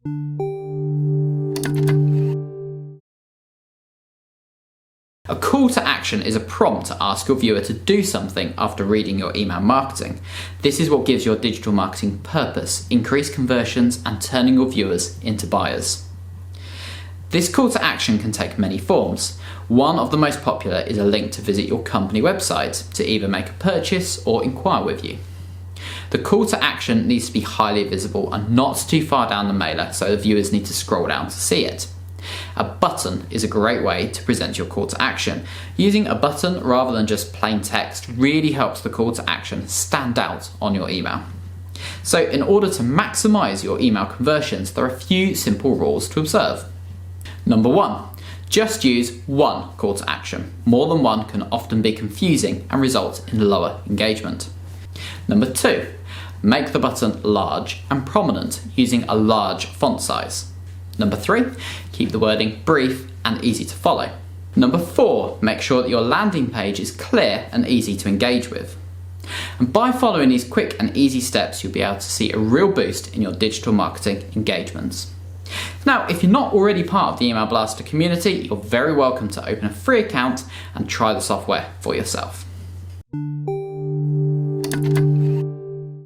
A call to action is a prompt to ask your viewer to do something after reading your email marketing. This is what gives your digital marketing purpose, increased conversions, and turning your viewers into buyers. This call to action can take many forms. One of the most popular is a link to visit your company website to either make a purchase or inquire with you. The call to action needs to be highly visible and not too far down the mailer, so the viewers need to scroll down to see it. A button is a great way to present your call to action. Using a button rather than just plain text really helps the call to action stand out on your email. So in order to maximize your email conversions, there are a few simple rules to observe. Number 1, just use one call to action. More than one can often be confusing and result in lower engagement. Number 2, make the button large and prominent using a large font size. Number 3, keep the wording brief and easy to follow. Number 4, make sure that your landing page is clear and easy to engage with. And by following these quick and easy steps, you'll be able to see a real boost in your digital marketing engagements. Now, if you're not already part of the Email Blaster community, you're very welcome to open a free account and try the software for yourself.